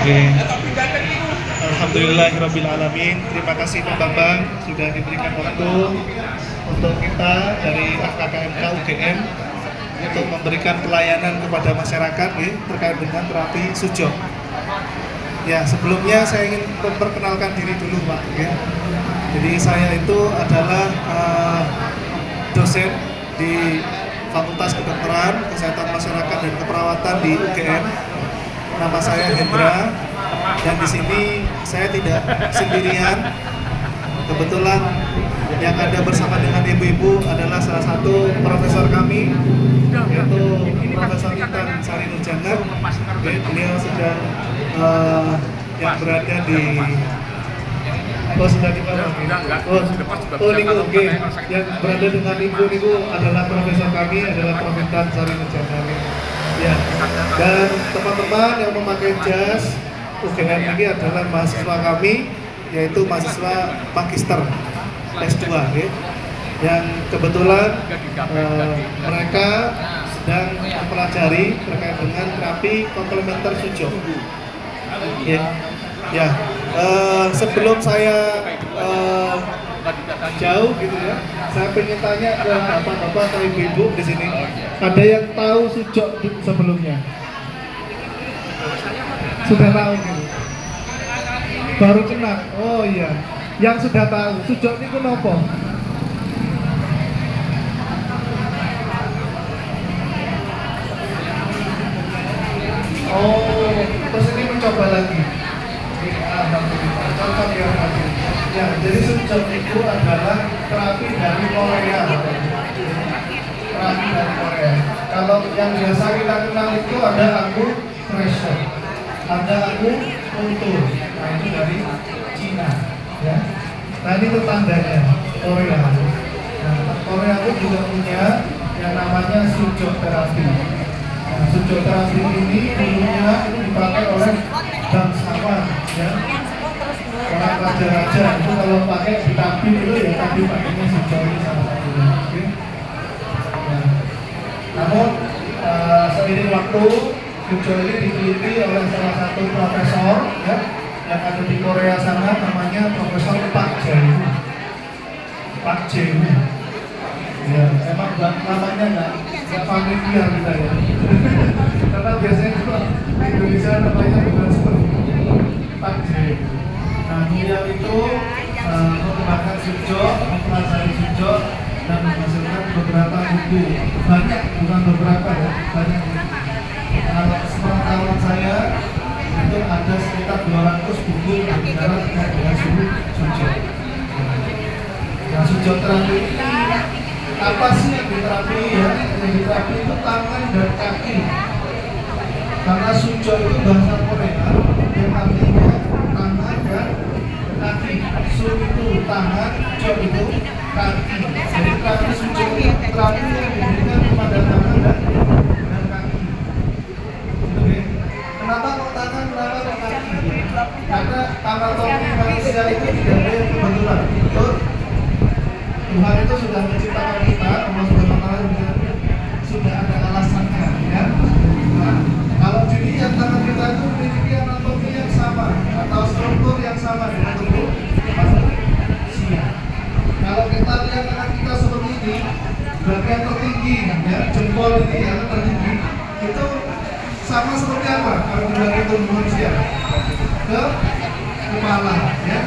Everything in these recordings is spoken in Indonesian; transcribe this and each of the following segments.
Oke. Alhamdulillahirabbil alamin. Terima kasih Pak Bambang sudah diberikan waktu untuk kita dari FKKMK UGM untuk memberikan pelayanan kepada masyarakat terkait dengan terapi sujo. Ya, sebelumnya saya ingin memperkenalkan diri dulu Pak. Jadi saya itu adalah dosen di Fakultas Kedokteran, Kesehatan Masyarakat dan Keperawatan di UGM. Nama saya Hendra, dan di sini saya tidak sendirian. Kebetulan yang ada bersama dengan ibu-ibu adalah salah satu profesor kami, yaitu Profesor Intan Sari Nurjana. Beliau sedang yang berada di sudah di mana? Niku, oke. Yang berada dengan ibu adalah profesor kami, adalah Prof. Intan Sari Nurjana. Ya, dan teman-teman yang memakai jas UGM ini adalah mahasiswa kami, yaitu mahasiswa magister S2 yang kebetulan mereka sedang mempelajari terkait dengan terapi komplementer sujo. Ya, sebelum saya jauh gitu ya, saya pengen tanya ke bapak-bapak atau ibu-ibu di sini, ada yang tahu sujo sebelumnya? Sudah tahu gitu? Baru kenal? Oh iya, yang sudah tahu sujo ini kenapa? Oh, terus ini mencoba lagi. Alhamdulillah, cocok ya lagi. Ya, jadi sujo itu adalah terapi dari Korea. Terapi dari Korea. Kalau yang biasa kita kenal itu ada acupressure, ada akupunktur. Nah itu dari Cina, ya. Nah ini tetandanya Korea. Nah, Korea itu juga punya yang namanya sujo terapi. Nah, sujo terapi ini dulunya itu dipakai oleh bangsawan, ya. Orang raja-raja itu kalau pakai vitamin itu ya tadi pakainya sujo ini salah satunya. Okay? Nah, namun seiring waktu sujo ini diteliti oleh salah satu profesor ya, yang ada di Korea sana, namanya Profesor Pak Jae. Pak Jae. Ya, emang namanya nggak familiar kita ya. Karena biasanya juga di Indonesia namanya bukan seperti Pak Jae. Nah, beliau itu mengembangkan sujo, mempelajari sujo, dan menghasilkan beberapa buku. Banyak, bukan beberapa ya, banyak buku. Kalau sepengetahuan saya itu ada sekitar 200 buku yang bicara terkait dengan sujo. Nah, sujo terapi ini apa sih yang diterapi ya? Yang diterapi itu tangan dan kaki. Karena sujo itu bahasa Korea yang artinya tangan dan kaki. Su itu tangan, jo itu kaki. Jadi terapi sujo itu terapi yang diberikan kepada tangan dan kaki. Oke. Kenapa kok tangan, kenapa kok kaki? Karena anatomi manusia itu tidak ada yang kebetulan. Betul? Tuhan itu sudah menciptakan kita, Allah sudah ada alasannya, ya. Nah, kalau dilihat tangan kita itu memiliki anatomi yang sama atau struktur yang sama dengan tubuh manusia. Kalau kita lihat tangan kita seperti ini, bagian tertinggi, ya, jempol ini yang tertinggi, itu sama seperti apa kalau dibagi tubuh manusia? Ke kepala, ya.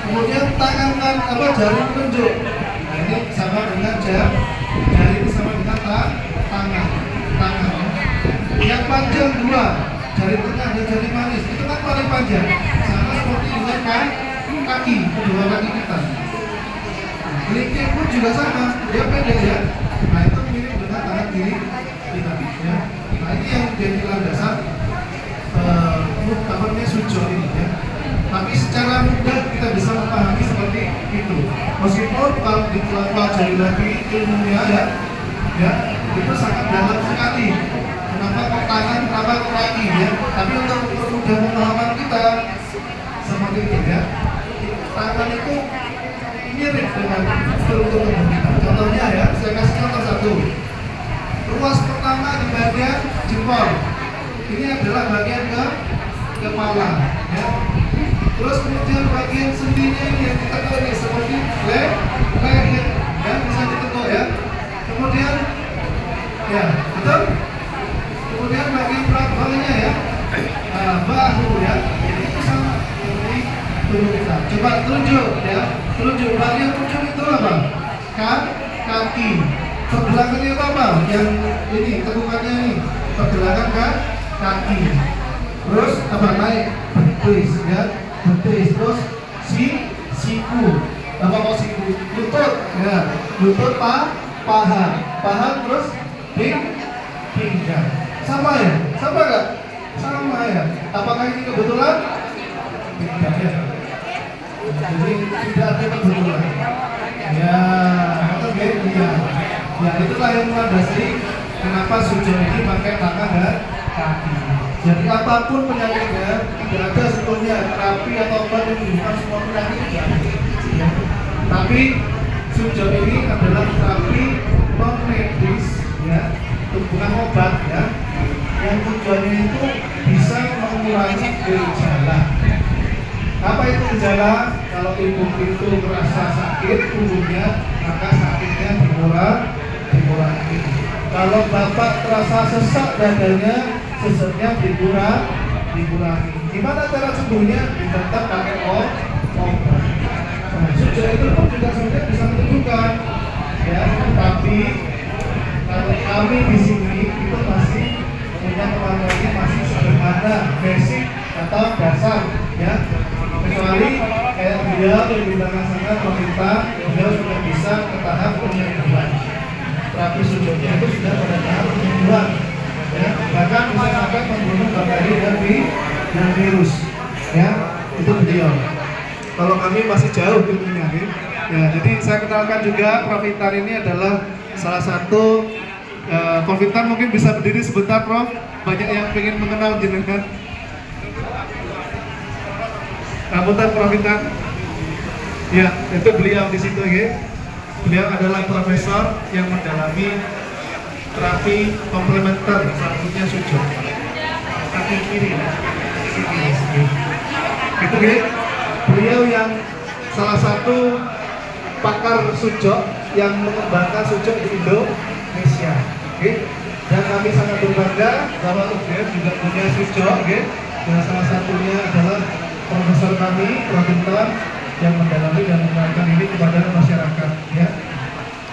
Kemudian tangan kan jari penunjuk. Nah, ini sama dengan jari ini sama dengan tangan. Yang panjang dua, jari tengah dan jari manis itu kan paling panjang. Sama seperti dengan kaki, kedua kaki kita. Kelingking pun juga sama, dia pendek ya. Nah itu mirip dengan tangan kiri kita. Ya. Nah ini yang jadi landasan namanya sujo ini ya. Tapi secara mudah kita bisa memahami seperti itu. Meskipun kalau dipelajari lagi ilmunya ya itu sangat dalam sekali. Kenapa kok tangan, kenapa kok kaki ya? Tapi untuk mempermudah pemahaman kita seperti itu ya. Tangan itu mirip dengan struktur tubuh kita. Contohnya ya, saya kasih contoh satu. Ruas pertama di bagian jempol. Ini adalah bagian ke kepala, ya. Terus kemudian bagian sendinya ini yang ditekuk ini seperti leher, ya, bisa ditekuk ya. Kemudian, ya, betul. Kemudian bagian belakangnya ya, bahu ya, itu sama seperti tubuh kita. Coba tunjuk ya, tunjuk bagian ujung itu apa? Kaki. Pergelangannya apa? Yang ini tekukannya ini, pergelangan kaki. Terus apa naik betis ya, betis. Terus siku. Apa mau siku? Lutut ya, lutut paha. Terus pinggang. Sama ya? Sama nggak? Sama ya. Apakah ini kebetulan? Tidak ya. Jadi tidak ada kebetulan. Ya, atau ya. Ya itulah yang melandasi kenapa sujud ini pakai tangan dan kaki. Jadi apapun penyakitnya, tidak ada sebetulnya terapi atau obat yang menyembuhkan semua penyakit. Ya. Tapi sujud ini adalah terapi non medis, ya, bukan obat ya. Yang tujuannya itu bisa mengurangi gejala. Apa itu gejala? Kalau ibu itu merasa sakit punggungnya, maka sakitnya dikurangi. Kalau bapak terasa sesak dadanya, sesaknya dikurangi. Gimana cara sembuhnya? Tetap pakai obat. Nah, sujud itu pun juga sebenarnya bisa menentukan, ya. Tapi kalau kami di sini itu masih punya kemampuan masih sederhana, basic atau dasar, ya. Kecuali kayak beliau yang di belakang sana meminta, beliau sudah bisa ke tahap penyembuhan. Terapi sujudnya itu sudah pada tahap penyembuhan, ya. Bahkan bisa sampai membunuh bakteri dan virus, ya. Itu beliau. Kalau kami masih jauh ilmunya, ya. Jadi saya kenalkan juga Prof. Intan ini adalah salah satu Prof. Intan mungkin bisa berdiri sebentar, Prof. Banyak yang ingin mengenal jenengan. Rambutan Prof. Intan. Ya, itu beliau di situ, ya. Beliau adalah profesor yang mendalami terapi komplementer, salah satunya sujud. Kaki kiri, itu ya. Beliau yang salah satu pakar sujud yang mengembangkan sujud di Indonesia. Okay. Dan kami sangat berbangga bahwa UGM juga punya sujud, okay. Dan salah satunya adalah profesor kami, Prof. Intan, yang mendalami dan mengenalkan ini kepada masyarakat, ya.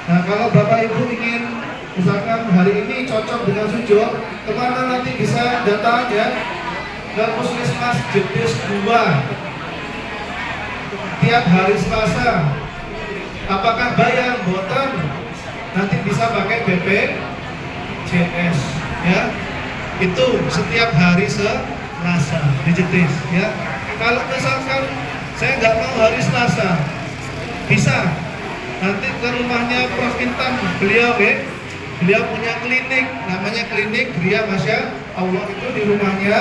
Nah, kalau Bapak Ibu ingin misalkan hari ini cocok dengan sujud, kemana nanti bisa datang, ya? Ke Puskesmas Jetis 2 tiap hari Selasa. Apakah bayar? Boten. Nanti bisa pakai BPJS, ya. Itu setiap hari Selasa di Jetis, ya. Kalau misalkan saya nggak mau hari Selasa, bisa nanti ke rumahnya Prof. Intan. Beliau punya klinik, namanya klinik Gria Masya Allah. Itu di rumahnya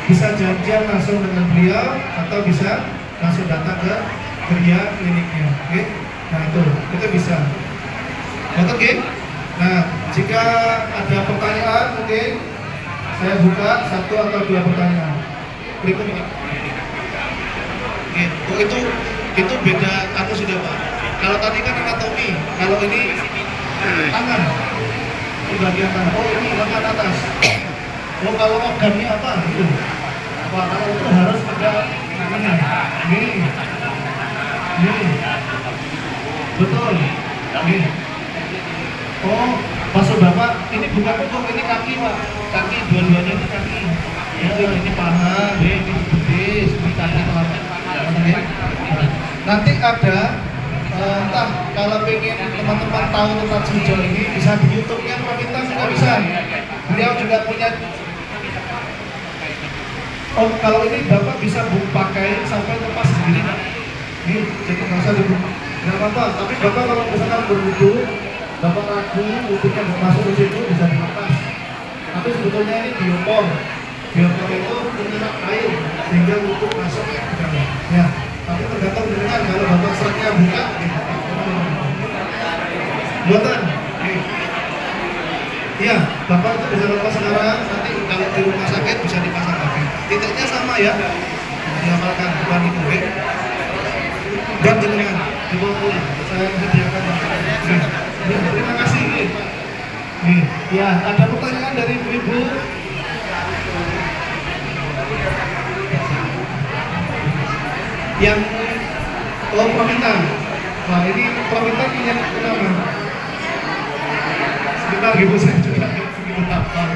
bisa janjian langsung dengan beliau atau bisa langsung datang ke Gria kliniknya, okay? Nah itu bisa. Oke. Nah, jika ada pertanyaan mungkin saya buka 1 atau 2 pertanyaan. Berikut ini. Oke. Itu beda atau sudah Pak? Kalau tadi kan anatomi, kalau ini tangan. Di bagian tangan. Oh, ini lengan atas. Oh, kalau organnya apa? Itu. Wah, kalau itu harus ada ini. Betul. Ini. Oh, maksud Bapak ini bukan punggung, ini kaki Pak. Kaki, dua-duanya ini kaki. Ya, ini paha, ini betis, ini kaki telapak. Nanti ada entah kalau pengen teman-teman tahu tentang sujud ini bisa di YouTube-nya Prof. Intan juga bisa. Beliau juga punya. Oh, kalau ini Bapak bisa pakai sampai lepas sendiri, Pak. Ini jadi nggak usah dibuka. Nggak apa-apa. Tapi Bapak kalau misalkan berwudu, Bapak ragu wudhunya mau masuk ke situ bisa dilepas. Tapi sebetulnya ini biopor. Biopor itu menyerap air sehingga wudhu masuk ke dalam. Ya. Tapi tergantung dengan kalau Bapak seratnya buka, buatan. Iya, Bapak itu bisa lepas sekarang. Nanti kalau di rumah sakit bisa dipasang lagi. Titiknya sama. sama ya. Diamalkan bukan itu ya. Dan jenengan dibawa pulang. Saya sediakan. Terima kasih. Ya, ada pertanyaan dari ibu-ibu. Yang permintaan. Wah, ini permintaan punya nama. Sebentar ibu, saya juga begitu hafal.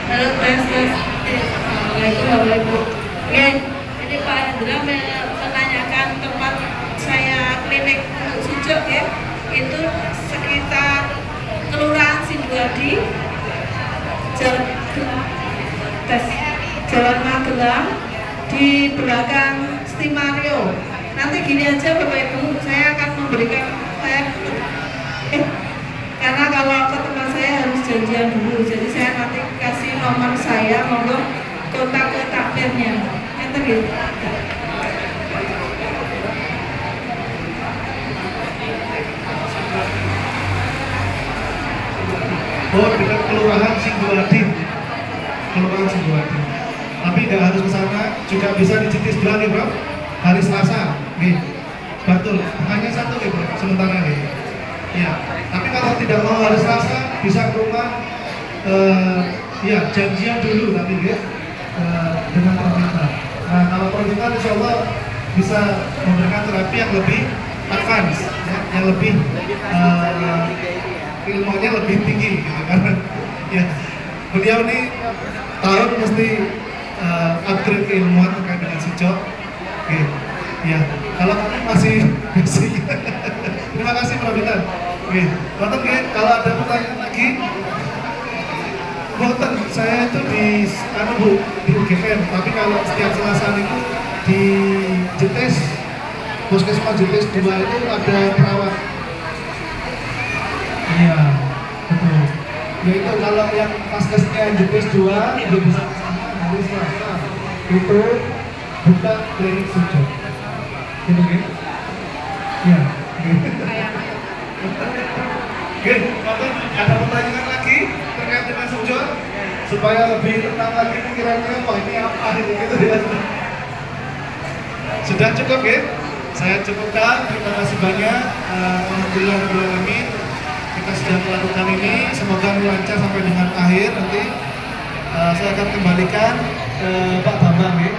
Halo, tes. Assalamualaikum. Oke, ini Pak Hendra menanyakan tempat saya klinik untuk sujuk ya, itu sekitar Kelurahan Sidoarjo, Jalan Magelang, di belakang Stimario. Nanti gini aja Bapak Ibu, saya akan memberikan karena kalau ke tempat saya harus janjian dulu, jadi saya nanti kasih nomor saya, monggo kontak ke takmirnya. Enter gitu. Oh, dekat Kelurahan Sidoarjo. Kelurahan Sidoarjo. Tapi nggak harus ke sana, juga bisa di Citis Belang nih, Bro. Hari Selasa. Nih. Betul. Hanya satu nih, Bro, sementara nih. Ya. Tapi kalau tidak mau hari Selasa, bisa ke rumah ya, janjian dulu nanti ya. Dengan permintaan. Nah, kalau permintaan insya Allah bisa memberikan terapi yang lebih advance, ya, yang lebih ilmunya lebih tinggi gitu kan. Ya, beliau ini tahun mesti upgrade keilmuan terkait dengan sujud. Oke, ya. Kalau kamu masih basic, terima kasih Pak Bitan. Oke, kalau ada pertanyaan lagi, Boten, saya itu di UGM, tapi kalau setiap Selasa itu di Jetis, Puskesmas Jetis 2 itu ada perawat. Iya, betul. Yaitu kalau yang Paskesnya Jetis 2 itu bisa hari Selasa itu buka klinik sujud. Gitu kan? Iya. Oke, ada pertanyaan lagi terkait dengan sujud supaya lebih tenang lagi pikirannya, wah ini apa gitu ya. Sudah cukup ya? Saya cukupkan, terima kasih banyak. Alhamdulillah kita sudah melakukan ini, semoga lancar sampai dengan akhir. Nanti saya akan kembalikan ke Pak Bambang ya.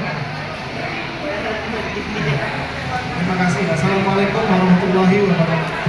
Terima kasih. Assalamualaikum warahmatullahi wabarakatuh.